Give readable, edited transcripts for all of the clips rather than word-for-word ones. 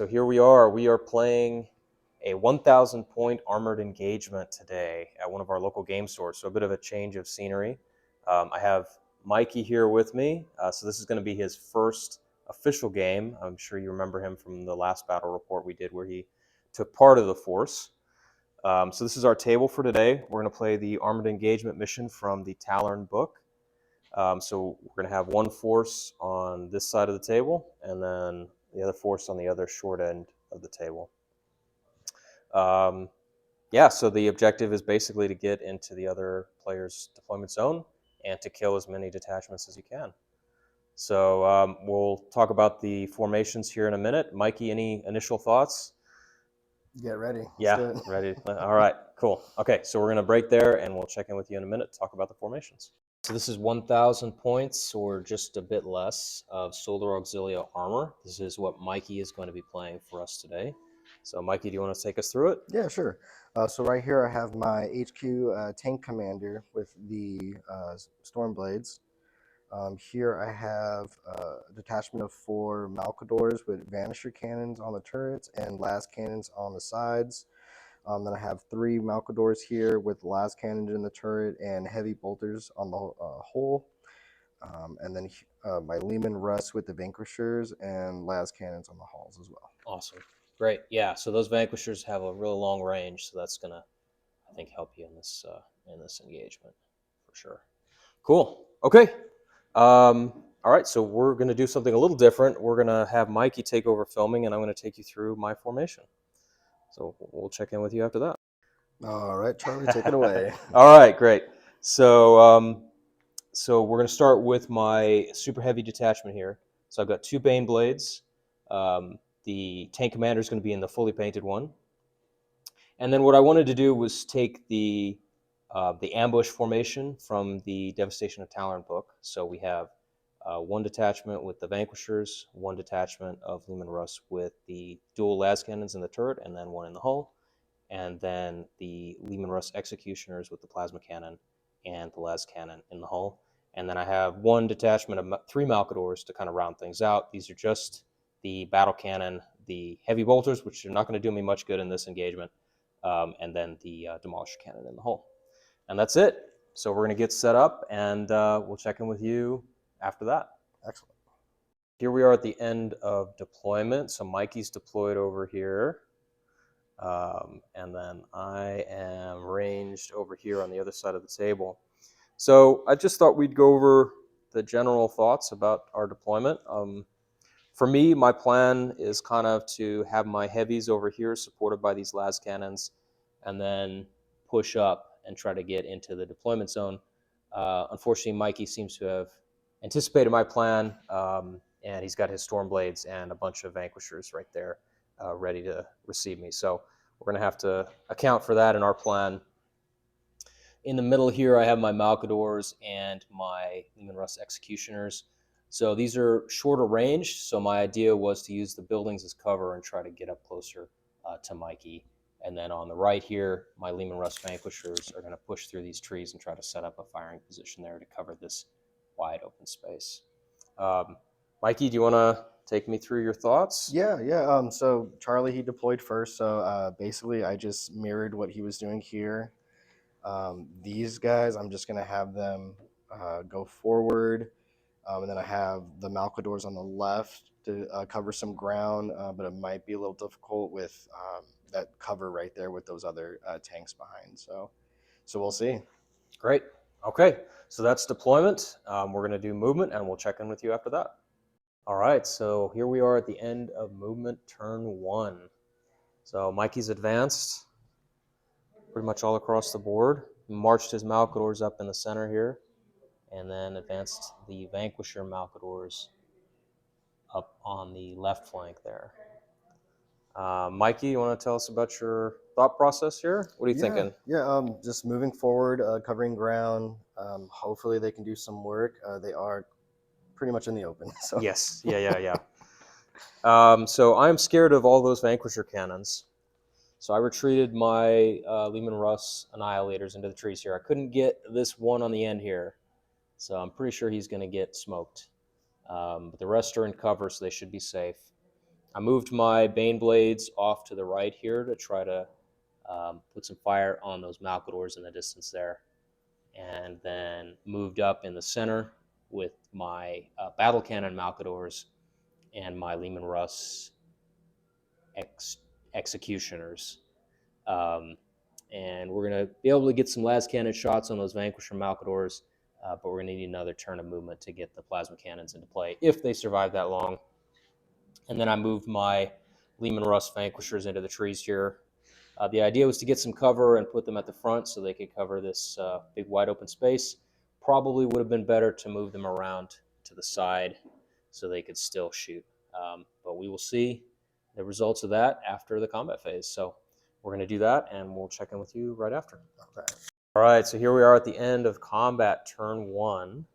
So here we are. We are playing a 1,000 point armored engagement today at one of our local game stores. So a bit of a change of scenery. I have Mikey here with me. So this is going to be his first official game. I'm sure you remember him from the last battle report we did where he took part of the force. So this is our table for today. We're going to play the armored engagement mission from the Talern book. So we're going to have one force on this side of the table, and then the other force on the other short end of the table. Yeah, so the objective is basically to get into the other player's deployment zone and to kill as many detachments as you can. So we'll talk about the formations here in a minute. Mikey, any initial thoughts? Get ready. Yeah, ready. All right, cool. Okay, so we're going to break there, and we'll check in with you in a minute to talk about the formations. So this is 1,000 points, or just a bit less, of Solar Auxilia armor. This is what Mikey is going to be playing for us today. So Mikey, do you want to take us through it? Yeah, sure. So right here I have my HQ tank commander with the Stormblades. Here I have a detachment of 4 Malcadors with Vanisher cannons on the turrets and las cannons on the sides. Then I have 3 Malcadors here with las cannons in the turret and heavy bolters on the hull. And then my Leman Russ with the Vanquishers and las cannons on the hulls as well. Awesome. Great. Yeah, so those Vanquishers have a real long range, so that's going to, I think, help you in this engagement for sure. Cool. Okay. All right, so we're going to do something a little different. We're going to have Mikey take over filming, and I'm going to take you through my formation. So we'll check in with you after that. All right, Charlie, take it away. All right, great. So so we're going to start with my super heavy detachment here. So I've got 2 Bane Blades. The tank commander is going to be in the fully painted one. And then what I wanted to do was take the ambush formation from the Devastation of Talern book. So we have 1 detachment with the Vanquishers, 1 detachment of Leman Russ with the dual las cannons in the turret, and then 1 in the hull, and then the Leman Russ Executioners with the plasma cannon and the las cannon in the hull. And then I have 1 detachment of 3 Malcadors to kind of round things out. These are just the battle cannon, the heavy bolters, which are not going to do me much good in this engagement, and then the demolisher cannon in the hull. And that's it. So we're going to get set up, and we'll check in with you after that. Excellent. Here we are at the end of deployment. So Mikey's deployed over here. And then I am ranged over here on the other side of the table. So I just thought we'd go over the general thoughts about our deployment. For me, my plan is kind of to have my heavies over here supported by these las cannons, and then push up and try to get into the deployment zone. Unfortunately, Mikey seems to have anticipated my plan, and he's got his Stormblades and a bunch of Vanquishers right there ready to receive me. So we're going to have to account for that in our plan. In the middle here, I have my Malcadors and my Leman Russ Executioners. So these are shorter range, so my idea was to use the buildings as cover and try to get up closer to Mikey. And then on the right here, my Leman Russ Vanquishers are going to push through these trees and try to set up a firing position there to cover this wide open space. Mikey, do you want to take me through your thoughts? Yeah. So Charlie, he deployed first. So basically, I just mirrored what he was doing here. These guys, I'm just going to have them go forward. And then I have the Malcadors on the left to cover some ground, but it might be a little difficult with that cover right there with those other tanks behind. So we'll see. Great. Okay, so that's deployment. We're going to do movement, and we'll check in with you after that. All right, so here we are at the end of movement turn 1. So Mikey's advanced pretty much all across the board. He marched his Malcadors up in the center here, and then advanced the Vanquisher Malcadors up on the left flank there. Mikey, you want to tell us about your thought process here? What are you thinking? Yeah, just moving forward, covering ground. Hopefully they can do some work. They are pretty much in the open. So. Yes, yeah. So I'm scared of all those Vanquisher cannons. So I retreated my Leman Russ Annihilators into the trees here. I couldn't get this one on the end here, so I'm pretty sure he's going to get smoked. But the rest are in cover, so they should be safe. I moved my Bane Blades off to the right here to try to put some fire on those Malcadors in the distance there. And then moved up in the center with my Battle Cannon Malcadors and my Leman Russ Executioners. Um, and we're going to be able to get some las cannon shots on those Vanquisher Malcadors, but we're going to need another turn of movement to get the plasma cannons into play if they survive that long. And then I moved my Leman Russ Vanquishers into the trees here. The idea was to get some cover and put them at the front so they could cover this big wide open space. Probably would have been better to move them around to the side so they could still shoot. But we will see the results of that after the combat phase. So we're going to do that, and we'll check in with you right after. Okay. All right, so here we are at the end of combat turn 1.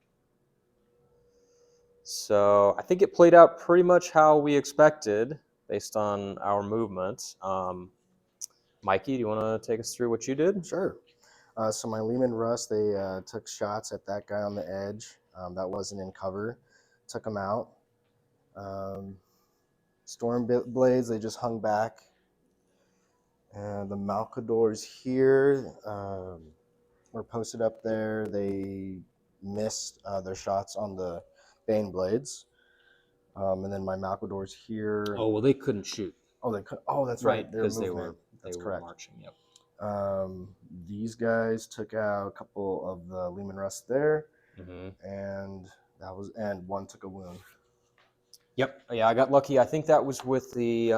So I think it played out pretty much how we expected based on our movement. Mikey, do you want to take us through what you did? Sure. So my Leman Russ, they took shots at that guy on the edge that wasn't in cover, took him out. Storm Blades, they just hung back. And the Malcadors here were posted up there. They missed their shots on the Bane Blades. And then my Malcadors here. Oh, well, they couldn't shoot. Oh, they could. Oh, that's right. Because they movement. That's correct. Marching. Yep. These guys took out a couple of the Leman Russ there, and one took a wound. Yep. Yeah, I got lucky. I think that was with the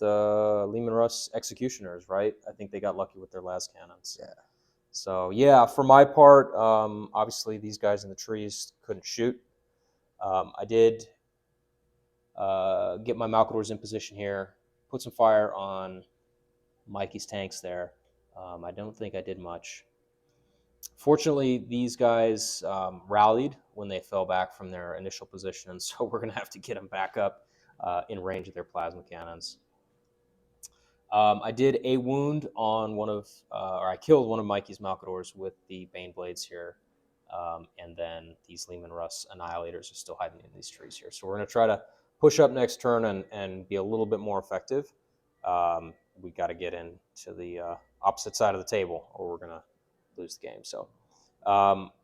Leman Russ Executioners, right? I think they got lucky with their las cannons. Yeah. So yeah, for my part, obviously these guys in the trees couldn't shoot. I did get my Malcadors in position here, put some fire on Mikey's tanks there. I don't think I did much. Fortunately, these guys rallied when they fell back from their initial position, so we're going to have to get them back up in range of their plasma cannons. I did a wound on or I killed one of Mikey's Malcadors with the Bane Blades here, and then these Leman Russ Annihilators are still hiding in these trees here. So we're going to try to push up next turn and be a little bit more effective. We got to get into the opposite side of the table, or we're going to lose the game. So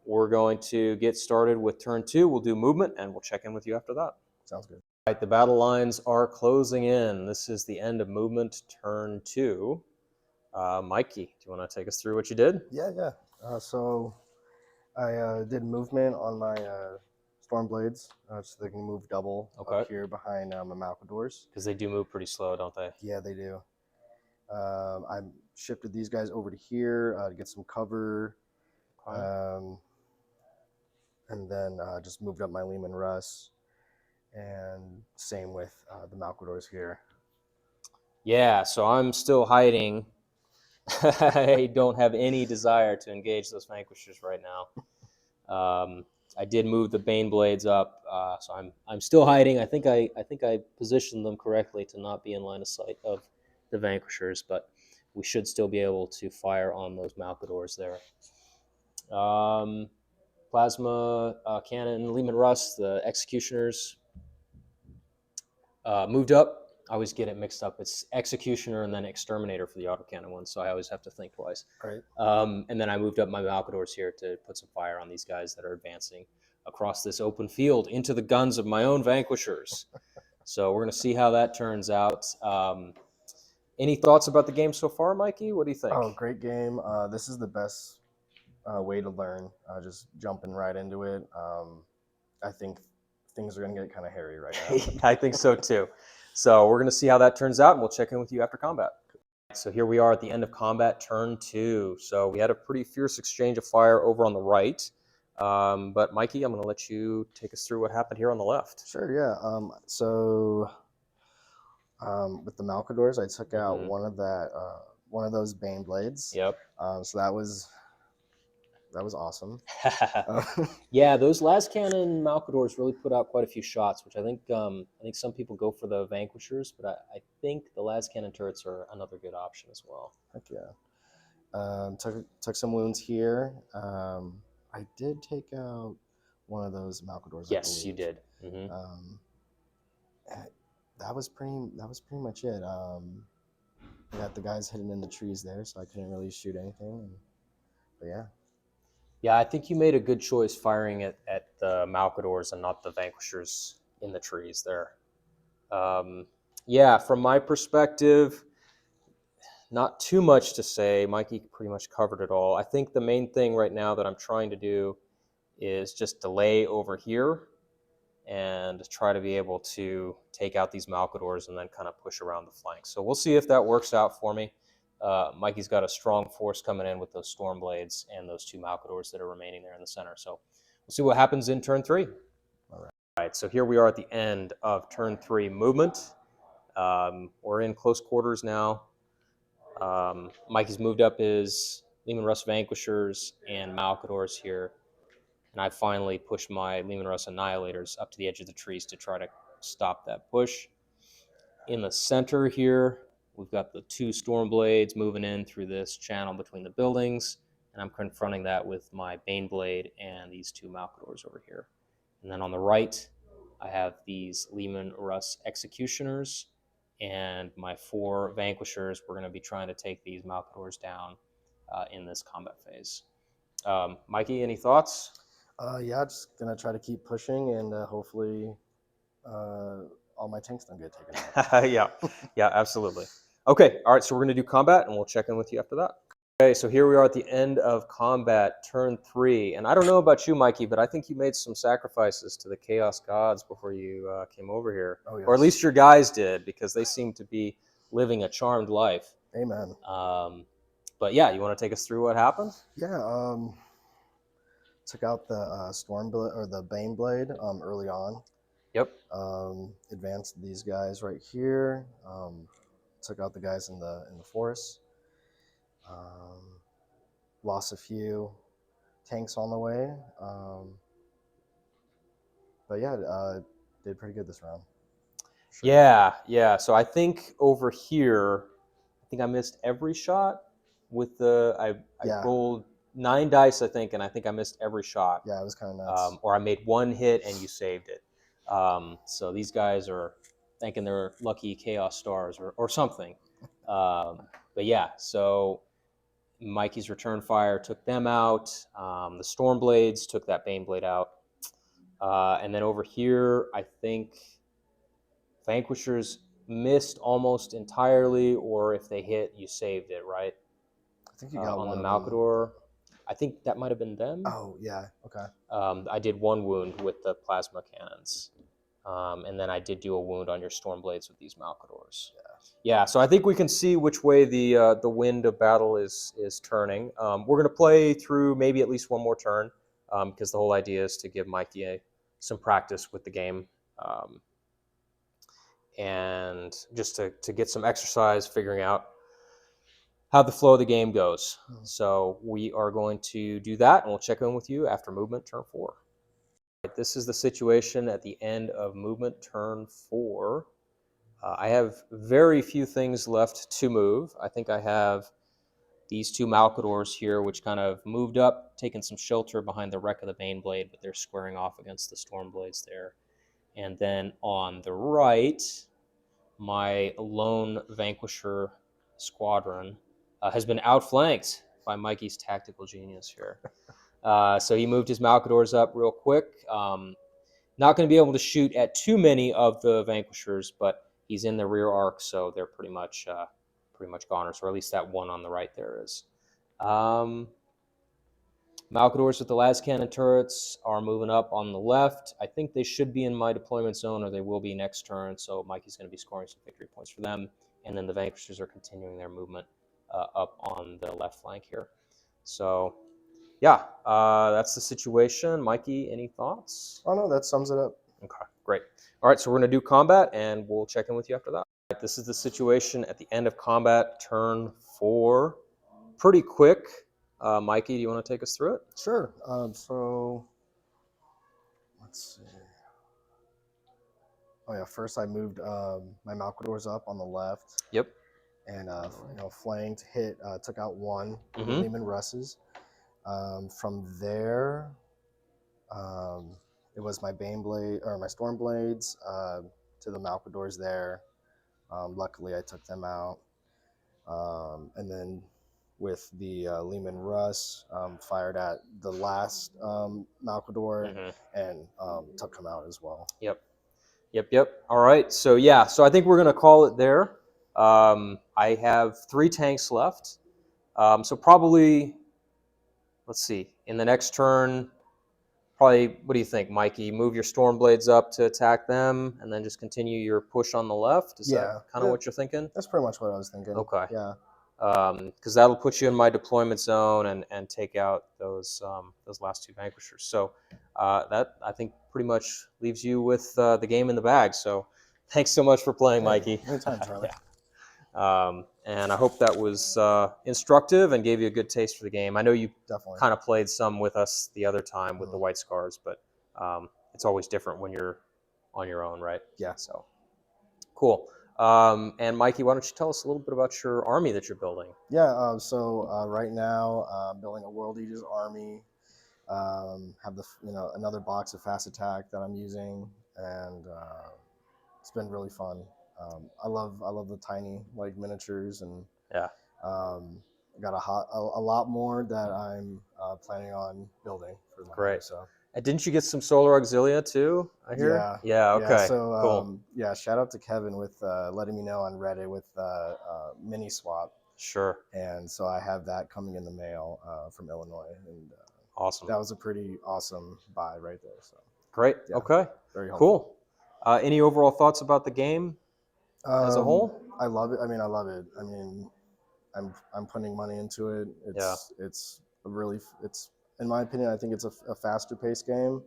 we're going to get started with turn 2. We'll do movement, and we'll check in with you after that. Sounds good. All right, the battle lines are closing in. This is the end of movement, turn 2. Mikey, do you want to take us through what you did? Yeah. So I did movement on my Storm Blades, so they can move double up here behind my Malcadors. Because they do move pretty slow, don't they? Yeah, they do. I shifted these guys over to here to get some cover, and then just moved up my Leman Russ, and same with the Malcadors here. Yeah, so I'm still hiding. I don't have any desire to engage those Vanquishers right now. I did move the Bane Blades up, so I'm still hiding. I think I positioned them correctly to not be in line of sight of the Vanquishers, but we should still be able to fire on those Malcadors there. Plasma Cannon, Leman Russ, the Executioners moved up. I always get it mixed up. It's Executioner and then Exterminator for the autocannon one, so I always have to think twice. Right. And then I moved up my Malcadors here to put some fire on these guys that are advancing across this open field into the guns of my own Vanquishers. So we're going to see how that turns out. Any thoughts about the game so far, Mikey? What do you think? Oh, great game. This is the best way to learn, just jumping right into it. I think things are going to get kind of hairy right now. I think so too. So we're going to see how that turns out, and we'll check in with you after combat. So here we are at the end of combat, turn 2. So we had a pretty fierce exchange of fire over on the right. But Mikey, I'm going to let you take us through what happened here on the left. Sure, yeah. With the Malcadors, I took out one of those Bane Blades. Yep. So that was awesome. Yeah, those las cannon Malcadors really put out quite a few shots, which I think some people go for the Vanquishers, but I think the las cannon turrets are another good option as well. Heck yeah. Took some wounds here. I did take out one of those Malcadors. Yes, you did. that was pretty much it. I got the guys hidden in the trees there, so I couldn't really shoot anything. But yeah. Yeah, I think you made a good choice firing it at the Malcadors and not the Vanquishers in the trees there. Yeah, from my perspective, not too much to say. Mikey pretty much covered it all. I think the main thing right now that I'm trying to do is just delay over here and try to be able to take out these Malcadors and then kind of push around the flank. So we'll see if that works out for me. Mikey's got a strong force coming in with those Stormblades and those two Malcadors that are remaining there in the center. So we'll see what happens in turn 3. All right, so here we are at the end of turn 3 movement. We're in close quarters now. Mikey's moved up his Leman Russ Vanquishers and Malcadors here. And I finally pushed my Leman Russ Annihilators up to the edge of the trees to try to stop that push. In the center here, we've got the two Stormblades moving in through this channel between the buildings, and I'm confronting that with my Baneblade and these two Malcadors over here. And then on the right, I have these Leman Russ Executioners and my 4 Vanquishers. We're going to be trying to take these Malcadors down in this combat phase. Mikey, any thoughts? Yeah, just gonna try to keep pushing, and hopefully all my tanks don't get taken out. Yeah, absolutely. Okay, all right, so we're going to do combat, and we'll check in with you after that. Okay, so here we are at the end of combat, turn 3. And I don't know about you, Mikey, but I think you made some sacrifices to the Chaos Gods before you came over here. Oh, yes. Or at least your guys did, because they seem to be living a charmed life. Amen. But yeah, you want to take us through what happened? Yeah, took out the Stormblade or the Baneblade early on. Yep. Advanced these guys right here. Took out the guys in the forest. Lost a few tanks on the way. But yeah, did pretty good this round. Sure. Yeah. So I think over here, I think I missed every shot with the I rolled 9 dice, I think, and I think I missed every shot. Yeah, it was kind of nuts. Or I made 1 hit and you saved it. So these guys are thanking their lucky chaos stars or something. But yeah, so Mikey's return fire took them out. The Stormblades took that Baneblade out. And then over here, I think Vanquishers missed almost entirely, or if they hit, you saved it, right? I think you got on one the of Malcador. I think that might have been them. Oh, yeah, okay. I did 1 wound with the plasma cannons. And then I did do a wound on your Stormblades with these Malcadors. Yeah, so I think we can see which way the wind of battle is turning. We're going to play through maybe at least one more turn, because the whole idea is to give Mikey some practice with the game. And just to get some exercise figuring out how the flow of the game goes. So we are going to do that, and we'll check in with you after movement turn 4. This is the situation at the end of movement turn 4. I have very few things left to move. I think I have these 2 Malcadors here, which kind of moved up, taking some shelter behind the wreck of the Baneblade, but they're squaring off against the Stormblades there. And then on the right, my lone Vanquisher squadron has been outflanked by Mikey's tactical genius here. So he moved his Malcadors up real quick. Not going to be able to shoot at too many of the Vanquishers, but he's in the rear arc, so they're pretty much goners, or at least that one on the right there is. Malcadors with the las cannon turrets are moving up on the left. I think they should be in my deployment zone, or they will be next turn, so Mikey's going to be scoring some victory points for them. And then the Vanquishers are continuing their movement up on the left flank here. So, yeah, that's the situation. Mikey, any thoughts? Oh, no, that sums it up. Okay, great. All right, so we're going to do combat, and we'll check in with you after that. Right, this is the situation at the end of combat, turn 4. Pretty quick. Mikey, do you want to take us through it? Sure. So let's see. Oh yeah, first I moved my Malcadors up on the left. Yep. And flanked, hit, took out 1 Leman Russes. From there, it was my Baneblade or my Stormblades to the Malcadors there. Luckily, I took them out. And then with the Lehman Russ, fired at the last Malcador and took him out as well. Yep. All right. So yeah. So I think we're gonna call it there. I have 3 tanks left. So probably, let's see. In the next turn, probably. What do you think, Mikey? Move your Stormblades up to attack them, and then just continue your push on the left. Is that kind of what you're thinking? That's pretty much what I was thinking. Okay. Yeah. Because that'll put you in my deployment zone and take out those last 2 vanquishers. So that, I think, pretty much leaves you with the game in the bag. So thanks so much for playing, Mikey. Anytime, Charlie. And I hope that was instructive and gave you a good taste for the game. I know you Definitely kind of played some with us the other time with the White Scars, but it's always different when you're on your own, right? Yeah. So cool. And Mikey, why don't you tell us a little bit about your army that you're building? Yeah. So right now, I'm building a World Aegis army. Have the another box of fast attack that I'm using, and it's been really fun. I love the tiny like miniatures, and yeah, got a lot more that I'm planning on building for my great. army, so. And didn't you get some Solar Auxilia too? I hear. Yeah. Okay. Yeah, so cool. yeah, shout out to Kevin with letting me know on Reddit with mini swap. Sure. And so I have that coming in the mail from Illinois, and awesome. That was a pretty awesome buy right there. So great. Yeah, okay. Very helpful. Cool. Any overall thoughts about the game as a whole? I love it. I love it. I'm putting money into it. It's in my opinion, I think it's a faster paced game.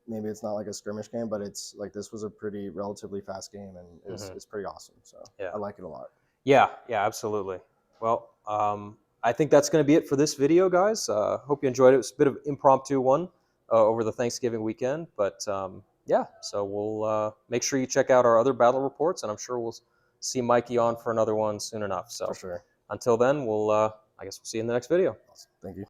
Maybe it's not like a skirmish game, but it's like this was a pretty relatively fast game, and it's pretty awesome. So I like it a lot. Yeah, absolutely. Well, I think that's going to be it for this video, guys. Hope you enjoyed it. It was a bit of an impromptu one over the Thanksgiving weekend, but yeah, so we'll make sure you check out our other battle reports, and I'm sure we'll see Mikey on for another one soon enough. So for sure. Until then, I guess we'll see you in the next video. Thank you.